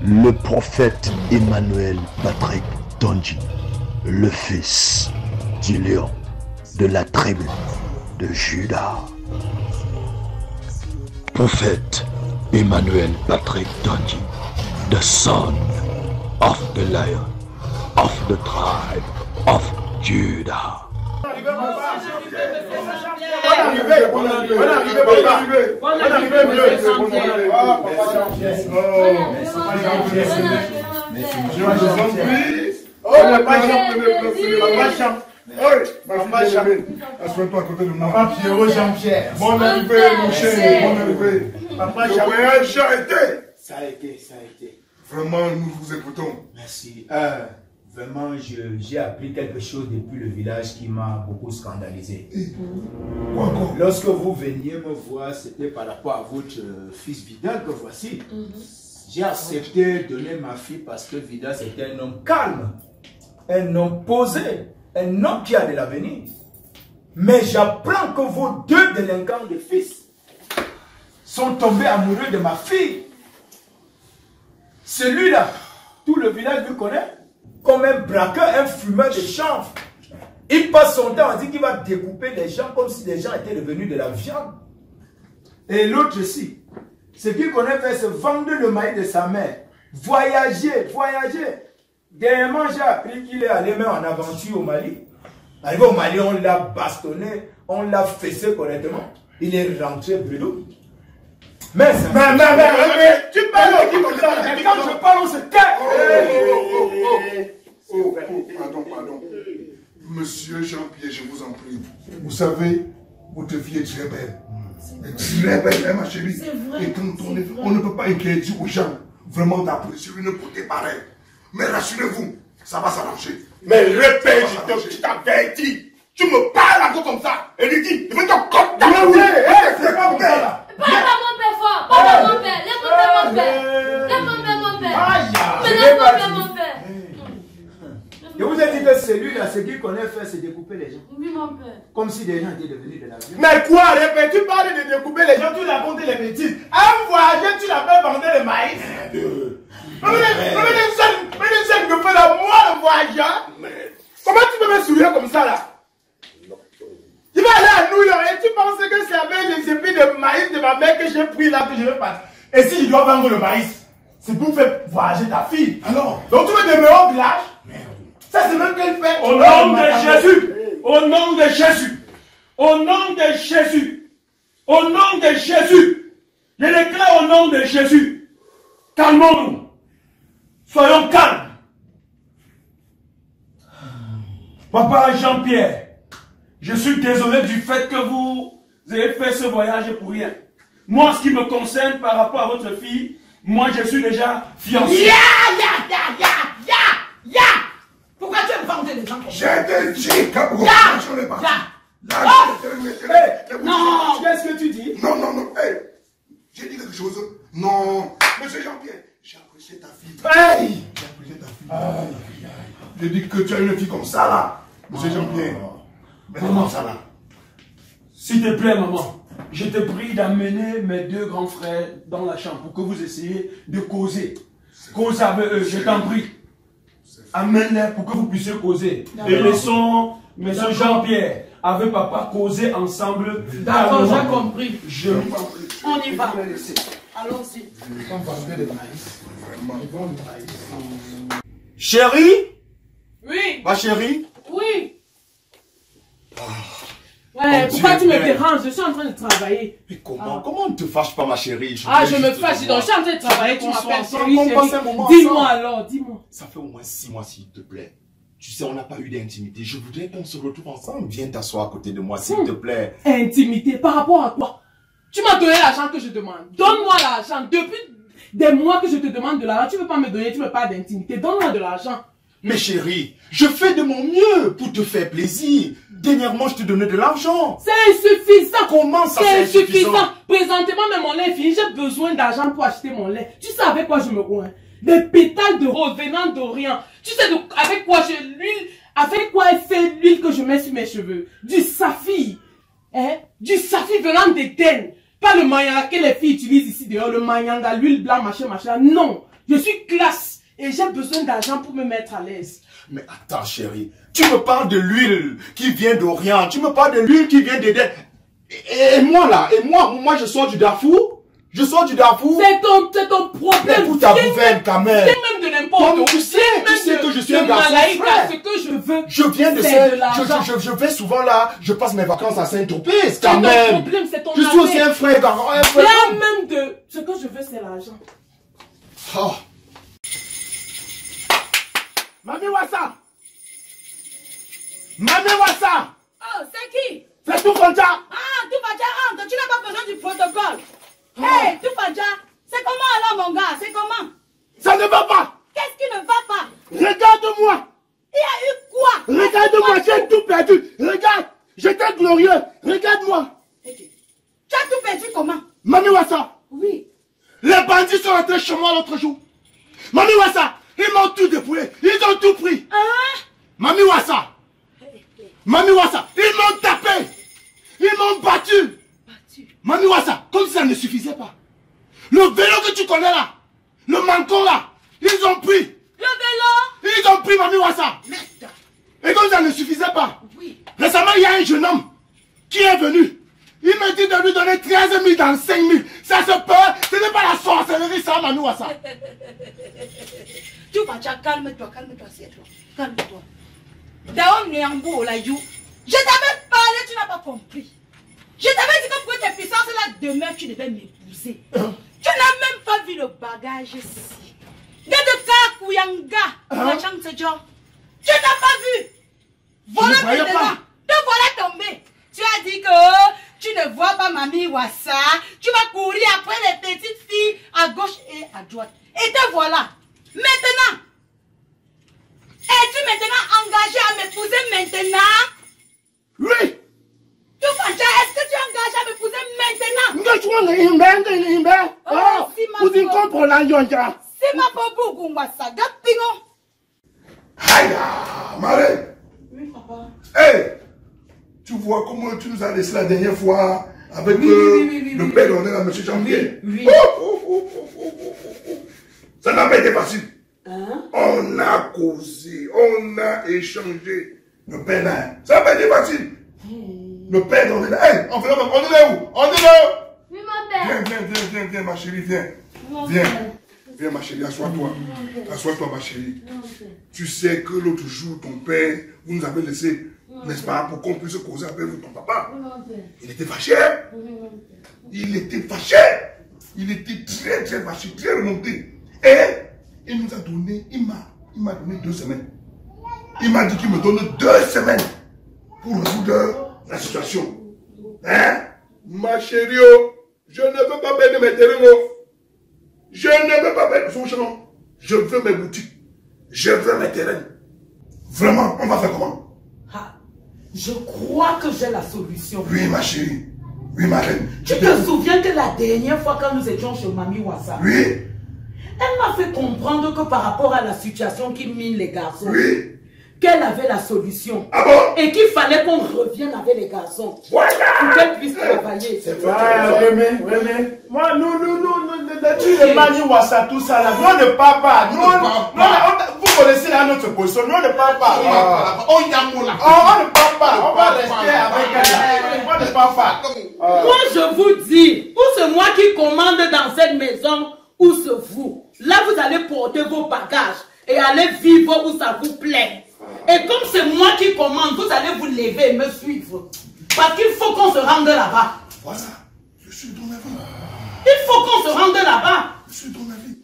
Le prophète Emmanuel Patrick Tondji, le fils du lion de la tribu de Juda. Prophète Emmanuel Patrick Tondji, the son of the lion of the tribe of Judah. Assois-toi à côté de moi. Papa Pierrot Jean-Pierre. Bon arrivé, mon chéri. Bon arrivé. Papa le voyage a été. Ça a été, ça a été. Vraiment, nous vous écoutons. Merci. Vraiment, j'ai appris quelque chose depuis le village qui m'a beaucoup scandalisé. Quoi encore? Lorsque vous veniez me voir, c'était par rapport à votre fils Vidal que voici. J'ai accepté de donner ma fille parce que Vidal c'était un homme calme, un homme posé, un homme qui a de l'avenir. Mais j'apprends que vos deux délinquants de fils sont tombés amoureux de ma fille. Celui-là, tout le village le connaît comme un braqueur, un fumeur de chanvre. Il passe son temps à dire qu'il va découper les gens comme si les gens étaient devenus de la viande. Et l'autre aussi, ce qu'il connaît faire, c'est vendre le maïs de sa mère. Voyager, voyager. Dernièrement, j'ai appris qu'il est allé même en aventure au Mali. Arrivé au Mali, on l'a bastonné, on l'a fessé correctement. Il est rentré brûlé. Mais tu parles au qui comme ça. Et quand je parle, on se tait. Pardon. Monsieur Jean-Pierre, je vous en prie. Vous savez, votre fille est très belle. Très belle, ma chérie. Et quand on ne peut pas interdire aux gens vraiment d'apprécier une beauté pareille. Mais rassurez-vous, ça va s'arranger. Mais répète, je t'avertis. Tu me parles encore comme ça. Et lui dit, je vais te contacter. C'est pas bon là. Parle à mon père fort. Parle à mon père. Laisse mon père. Laisse mon père. Laisse mon père. Je vous ai dit que celui-là, ce qu'il connaît faire, c'est découper les gens. Oui, mon père. Comme si les gens étaient devenus de la vie. Mais quoi, répète, tu parles de découper les gens, tu racontes les bêtises. Un voyageur, tu l'as fait vendre le maïs. Mais les gens me font la moi le voyageur. Comment tu peux me sourire comme ça là? Tu vas aller à New York et tu penses que c'est avec les épis de maïs de ma mère que j'ai pris là que je vais passer. Et si je dois vendre le maïs, c'est pour faire voyager ta fille. Alors, donc tu veux demeurer au village? Ça c'est même qu'elle fait. Au nom de Jésus. Au nom de Jésus. Au nom de Jésus. Au nom de Jésus. Je déclare au nom de Jésus. Calmons-nous. Soyons calmes. Papa Jean-Pierre, je suis désolé du fait que vous ayez fait ce voyage pour rien. Moi, ce qui me concerne par rapport à votre fille, moi je suis déjà fiancé. Pourquoi tu veux vendre les gens comme ça? J'ai dit que vous ne pas. Non, qu'est-ce que tu dis? Non. J'ai dit quelque chose. Non. Monsieur Jean-Pierre, j'ai apprécié ta fille. Hey! J'ai apprécié ta fille. J'ai dit que tu as une fille comme ça là. Monsieur Jean-Pierre. Mais comment ça là? S'il te plaît, maman, je te prie d'amener mes deux grands frères dans la chambre pour que vous essayiez de causer. Cause avec eux, je t'en prie. Amène-les pour que vous puissiez causer. Et laissons M. Jean-Pierre avec papa causer ensemble. D'accord, j'ai compris. Je vous en prie. On y va. Allons-y. Ils vont vendre le maïs. Vraiment, ils vendent le maïs. Chérie? Oui. Ma chérie? Oui. Ouais, pourquoi tu me déranges? Je suis en train de travailler. Mais comment on ne te fâche pas, ma chérie? Je me fâche. Donc, je suis en train de travailler. Tu m'appelles chérie. Dis-moi Dis-moi alors, dis-moi. Ça fait au moins 6 mois, s'il te plaît. Tu sais, on n'a pas eu d'intimité. Je voudrais qu'on se retrouve ensemble. Viens t'asseoir à côté de moi, s'il te plaît. Intimité, par rapport à quoi? Tu m'as donné l'argent que je demande. Donne-moi l'argent. Depuis des mois que je te demande de l'argent, tu ne veux pas me donner, tu ne veux pas d'intimité. Donne-moi de l'argent. Mais chérie, je fais de mon mieux pour te faire plaisir. Dernièrement, je te donnais de l'argent. C'est insuffisant. Comment ça, c'est insuffisant? Présentement, même mon lait est fini. J'ai besoin d'argent pour acheter mon lait. Tu sais avec quoi je me rends? Des pétales de rose venant d'Orient. Tu sais avec quoi je l'huile, avec quoi elle fait l'huile que je mets sur mes cheveux? Du saphir. Hein? Du saphir venant d'Éden. Pas le mayanga que les filles utilisent ici dehors. Le mayanga, l'huile blanc, machin. Non. Je suis classe. Et j'ai besoin d'argent pour me mettre à l'aise. Mais attends, chérie. Tu me parles de l'huile qui vient d'Orient. Tu me parles de l'huile qui vient d'Éden. Et moi là, moi je sors du Darfour. Je sors du Darfour. C'est ton problème. Mais pour ta bouffette quand même. C'est même de n'importe où. Tu sais que je suis un garçon frère. Ce que je veux, je viens de l'argent. Je vais souvent là, je passe mes vacances à Saint-Tropez, quand même. Ton problème, c'est ton je suis aussi un frère. Même de ce que je veux, c'est l'argent. Oh. Mami Wassa! Mami Wassa! Oh, c'est qui? C'est Toufancha! Ah, Toufancha, entre, tu n'as pas besoin du protocole. Hey, Toufancha, c'est comment alors mon gars? C'est comment? Ça ne va pas! Qu'est-ce qui ne va pas? Regarde-moi! Il y a eu quoi? Regarde-moi, j'ai tout perdu! Regarde! J'étais glorieux! Regarde-moi! Okay. Tu as tout perdu comment? Mami Wassa! Oui. Les bandits sont rentrés chez moi l'autre jour. Mami Wassa! Ils m'ont tout dépouillé! Ils ont tout pris! Hein? Mami Wassa! Mami Wassa! Ils m'ont tapé! Ils m'ont battu! Mami Wassa! Comme si ça ne suffisait pas. Le vélo que tu connais là! Le manteau là! Ils ont pris! Le vélo? Ils ont pris Mami Wassa! Merde! Et comme ça ne suffisait pas! Oui. Récemment, il y a un jeune homme qui est venu. Il me dit de lui donner 13 000 dans 5 000. Ça se peut. Ce n'est pas la sorcellerie, ça, Mami Wassa. Tu vas déjà calme-toi, assieds-toi. Calme-toi. D'ailleurs, Néambo, là, you. Je t'avais parlé, tu n'as pas compris. Je t'avais dit que pour tes puissances là, demain, tu devais m'épouser. Tu n'as même pas vu le bagage ici. Tu n'as pas vu. Voilà maintenant. Te voilà tombé. Tu as dit que tu ne vois pas Mami Wassa. Tu vas courir après les petites filles à gauche et à droite. Et te voilà. Maintenant. Es-tu maintenant engagé à m'épouser maintenant? Oui. Tu penses, est-ce que tu es engagé à m'épouser maintenant? Oh, si ma bobo Wassa, gapingo. Aïe, Marie. Oui, papa. Hey, tu vois comment tu nous as laissé la dernière fois avec le père on est là, M. Jean-Pierre. Oui. Ça n'a pas été facile. Hein? On a causé, on a échangé. Le père là, ça n'a pas été facile. Le père on est là. Hey, on est là où? On est là. Oui, mon père. Viens, ma chérie, viens. Viens, ma chérie, assois-toi. Assois-toi, ma chérie. Tu sais que l'autre jour, ton père, vous nous avez laissé, n'est-ce pas, pour qu'on puisse causer avec vous, ton papa. Il était fâché. Il était fâché. Il était très, très fâché, très remonté. Et il nous a donné, il m'a donné 2 semaines. Il m'a dit qu'il me donne 2 semaines pour résoudre la situation. Hein? Ma chérie, je ne veux pas perdre mes terrains. Je ne veux pas perdre son chemin. Je veux mes boutiques. Je veux mes terrains. Vraiment, on va faire comment? Ah, je crois que j'ai la solution. Oui, ma chérie. Oui, ma reine. Tu te souviens que la dernière fois quand nous étions chez Mami Wassa, oui, elle m'a fait comprendre que par rapport à la situation qui mine les garçons, oui, qu'elle avait la solution. Ah bon? Et qu'il fallait qu'on revienne avec les garçons. Voilà! Pour qu'elle puisse travailler. C'est vrai. Moi, nous, tu le Mani Wassa, tout ça là. Nous, on ne parle pas. Vous connaissez là notre position. Nous, on ne parle pas. On ne parle pas. On va rester avec elle. On ne parle pas. Moi, je vous dis, ou c'est moi qui commande dans cette maison, ou c'est vous. Là, vous allez porter vos bagages et aller vivre où ça vous plaît. Et comme c'est moi qui commande, vous allez vous lever et me suivre. Parce qu'il faut qu'on se rende là-bas. Voilà, je suis ton avis. Il faut qu'on se rende là-bas. Je suis ton avis.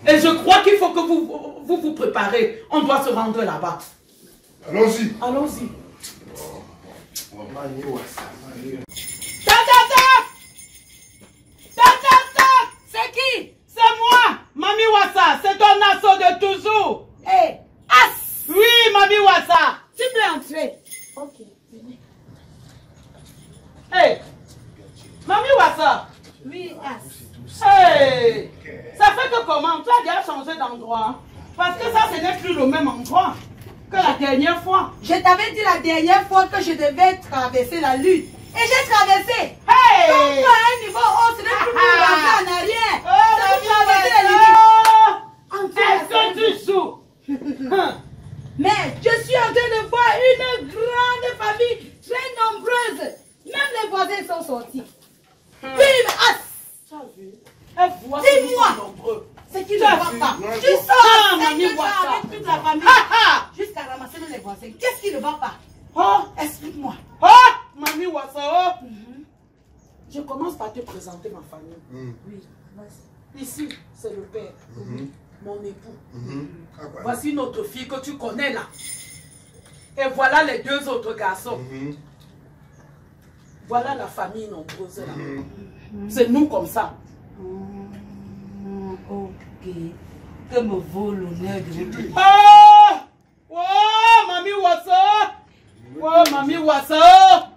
Et je crois qu'il faut que vous préparez. On doit se rendre là-bas. Allons-y. Allons-y. C'est qui? C'est moi, Mami Wassa. C'est ton assaut de toujours. Hé, As! Oui, Mami Wassa. Tu peux entrer. Ok, venez. Hey, Mami Wassa. Oui, As. Hey, ça fait que comment? Tu as déjà changé d'endroit. Parce que ça, ce n'est plus le même endroit que la dernière fois. Je t'avais dit la dernière fois que je devais traverser la lune. Et j'ai traversé. Hey! Donc, à un niveau haut, ce n'est plus pour rentrer en arrière. Oh, C'est pour traverser la est-ce que tu joues? Mais je suis en train de voir une grande famille très nombreuse. Même les voisins sont sortis. Bim, As! Dis-moi, c'est qui ne va pas. Tu sors avec toute la famille jusqu'à ramasser les voisins. Qu'est-ce qui ne va pas? Oh, explique-moi. Oh, Mami Wassa. Je commence par te présenter ma famille. Oui, ici, c'est le père, mon époux. Voici notre fille que tu connais là. Et voilà les deux autres garçons. Voilà la famille nombreuse là. C'est nous comme ça. Ok. Que me vaut l'honneur de vous. Oh! Oh, Mami Wassa! Oh, Mami Wassa!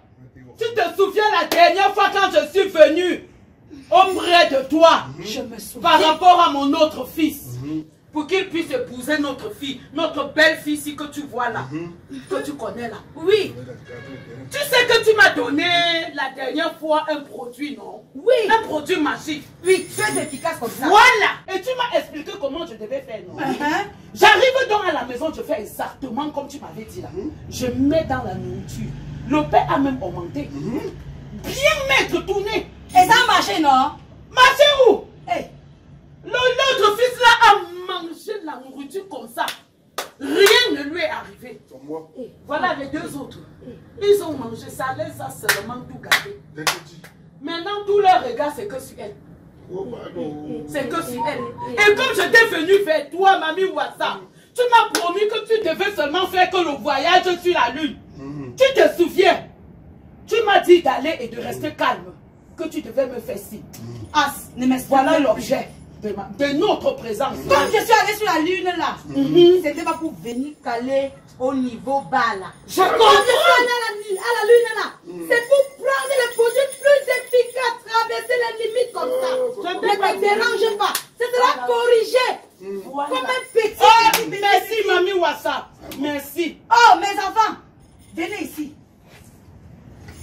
Tu te souviens la dernière fois quand je suis venue auprès de toi, je me souviens, par rapport à mon autre fils, pour qu'il puisse épouser notre fille, notre belle-fille ici que tu vois là, que tu connais là. Oui. Tu sais que tu m'as donné la dernière fois un produit, non? Oui. Un produit magique. Oui, très efficace comme ça. Voilà. Et tu m'as expliqué comment je devais faire, non? J'arrive donc à la maison, je fais exactement comme tu m'avais dit là. Je mets dans la nourriture. Le pain a même augmenté. Bien mettre, tourner. Et ça a marché, non? Marché où? Hey. L'autre fils là a mangé la nourriture comme ça. Rien ne lui est arrivé. Voilà les deux autres. Ils ont mangé ça, les a seulement tout gardé. Maintenant, tout leur regard, c'est que sur elle. C'est que sur elle. Et comme je t'ai venu vers toi, Mami Wassa, tu m'as promis que tu devais seulement faire que le voyage sur la lune. Tu te souviens? Tu m'as dit d'aller et de rester calme. Que tu devais me faire ci. As, ne m'explique Voilà pas. l'objet de notre présence. Comme je suis allée sur la lune là, c'était pas pour venir caler au niveau bas là. Je Quand comprends. je suis allée à la lune là, c'est pour prendre les produits plus efficaces, traverser les limites comme ça. Ne te dérange pas. Ce sera corrigé. Voilà. Comme un petit. Oh, merci, Mami Wassa. Merci. Oh, mes enfants, venez ici.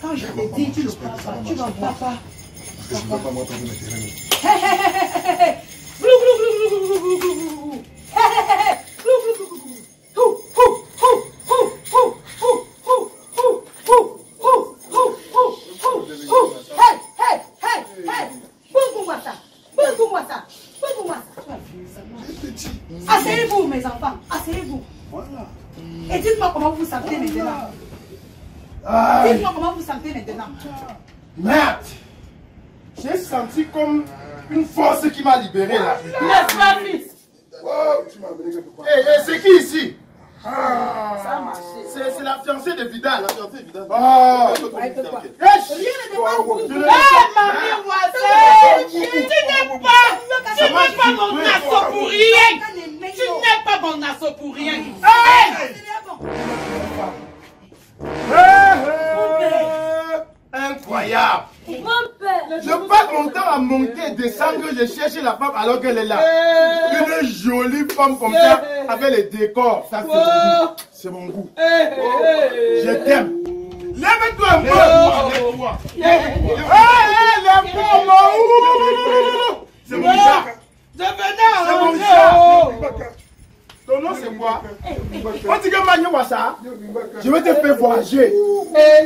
Quand je te dis, tu ne prends pas, tu n'en prends pas. Je ne peux pas m'entendre maintenant. Hé, hé, hé, hé, hé. Glou, glou, glou, glou, glou, glou, glou, glou. Hé, hé, hé, hé. Glou, glou, glou, glou, glou. Hou, hou, hou, hou, hou, hou, hou, hou, hou, hou, hou, hou, hou, hou. Hey, hey, hey, hey. Boum, boum, ça. Boum, boum, ça. Boum, boum, ça. Asseyez-vous, mes enfants. Asseyez-vous. Voilà. Et dites-moi comment vous vous sentez maintenant. Dites-moi comment vous vous sentez maintenant. Merde! J'ai senti comme une force qui m'a libéré là. N'est-ce pas, fils? Wow, tu m'as amené quelque part. C'est qui ici? Ça a marché. C'est la fiancée de Vidal. La fiancée de Vidal. Rien ne dépend de vous. Mami Wassa, tu n'es pas mon assaut pour rien. Tu n'es pas mon assaut pour rien. Incroyable! Mon père. Je passe mon temps à monter et descendre, je cherche la femme alors qu'elle est là. Une jolie femme comme ça, avec les décors. Ça, c'est mon goût. Je t'aime. Lève-toi un peu. Lève-toi, c'est mon chat. C'est mon chat. Ton nom c'est quoi? On dit que Mani Wassa, je vais te faire voyager.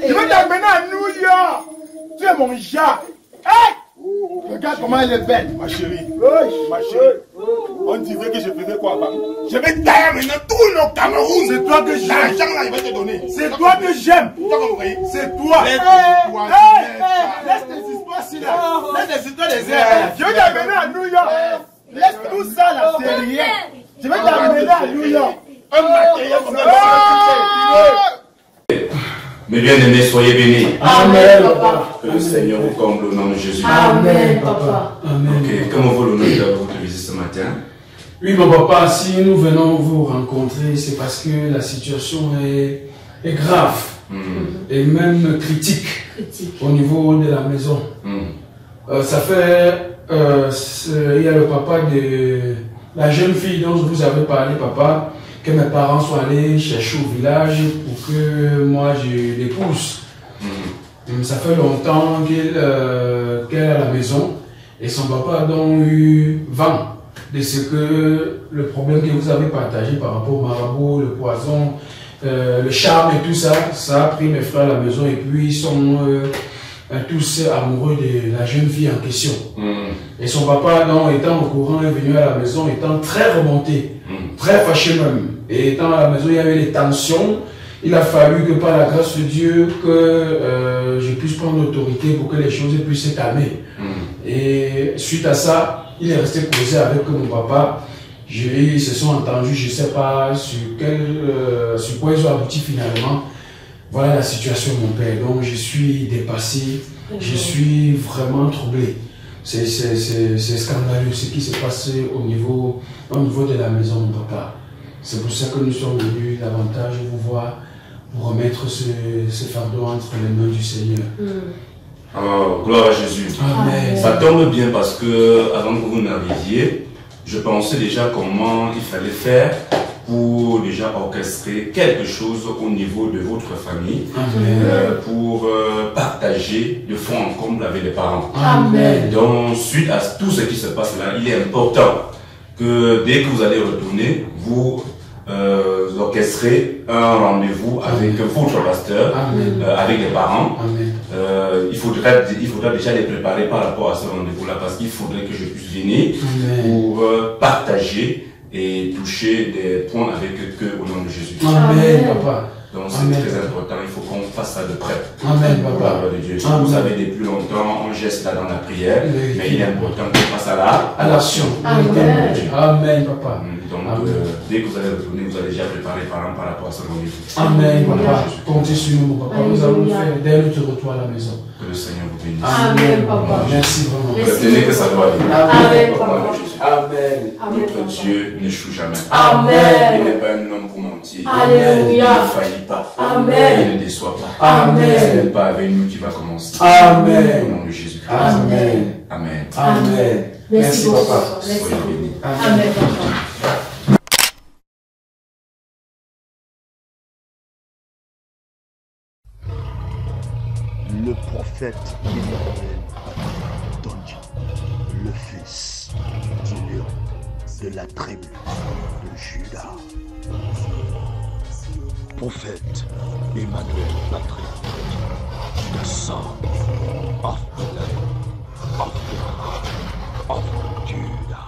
Je vais t'amener à New York. Tu es mon chat. Hey! Regarde comment elle est belle, ma chérie. Ma chérie. On dirait que je faisais quoi avant? Je vais tailler maintenant tout le Cameroun. C'est toi que j'aime. L'argent là, il va te donner. C'est toi que j'aime. C'est toi. Laisse tes histoires ici là. Laisse tes histoires des airs. Je vais t'amener à New York. Laisse tout ça là, c'est rien. Je vais t'amener à New York. Un matériel comme ça. Mes bien-aimés, soyez bénis. Amen, papa. Que le Seigneur vous comble au nom de Jésus. Amen, papa. Amen. Ok, comment vaut l'honneur de votre visite ce matin? Oui, mon papa, si nous venons vous rencontrer, c'est parce que la situation est grave et même critique au niveau de la maison. Ça fait, il y a le papa de la jeune fille dont vous avez parlé, papa, que mes parents sont allés chercher au village pour que moi je l'épouse. Ça fait longtemps qu'elle est à la maison et son papa a donc eu vent de ce que le problème que vous avez partagé par rapport au marabout, le poison, le charme et tout ça, ça a pris mes frères à la maison et puis ils sont tous amoureux de la jeune fille en question. Et son papa, donc, étant au courant, est venu à la maison, étant très remonté, très fâché même. Et étant à la maison, il y avait des tensions. Il a fallu que par la grâce de Dieu, que je puisse prendre l'autorité pour que les choses puissent se calmer. Et suite à ça, il est resté causé avec mon papa. Ils se sont entendus, je ne sais pas sur quoi ils ont abouti finalement. Voilà la situation, mon père. Donc je suis dépassé, je suis vraiment troublé. C'est scandaleux ce qui s'est passé au niveau de la maison, mon papa. C'est pour ça que nous sommes venus davantage vous voir pour remettre ce fardeau entre les mains du Seigneur. Oh, gloire à Jésus. Amen. Ça tombe bien parce que avant que vous n'arriviez, je pensais déjà comment il fallait faire pour déjà orchestrer quelque chose au niveau de votre famille pour partager de fond en comble avec les parents. Amen. Donc, suite à tout ce qui se passe là, il est important que dès que vous allez retourner, vous orchestrez un rendez-vous avec votre pasteur, avec les parents. Il faudra déjà les préparer par rapport à ce rendez-vous-là parce qu'il faudrait que je puisse venir pour partager et toucher des points avec eux au nom de Jésus. Amen, papa. Donc c'est très important, il faut qu'on fasse ça de près. Amen, papa. De Dieu. Vous savez, depuis longtemps, on geste là dans la prière, mais il est important qu'on passe à l'action. Amen. Amen, papa. Donc, dès que vous allez retourner, vous allez déjà préparer par rapport à ce rendez-vous. Amen, papa. Comptez sur nous, mon papa. Nous allons le faire dès notre retour à la maison. Que le Seigneur vous bénisse. Amen, papa. Merci vraiment. Retenez que ça doit aller. Amen, papa. Amen. Notre Dieu n'échoue jamais. Amen. Il n'est pas un homme pour mentir. Alléluia. Il ne faillit pas. Amen. Il ne déçoit pas. Amen. Ce n'est pas avec nous qui va commencer. Amen. Au nom de Jésus. Amen. Amen. Amen. Merci, papa. Soyez bénis. Amen, papa. Le prophète Emmanuel Donji, le fils du lion de la tribu de Juda. Prophète Emmanuel Patrick Donji, the son of the lion of the tribe of Judah.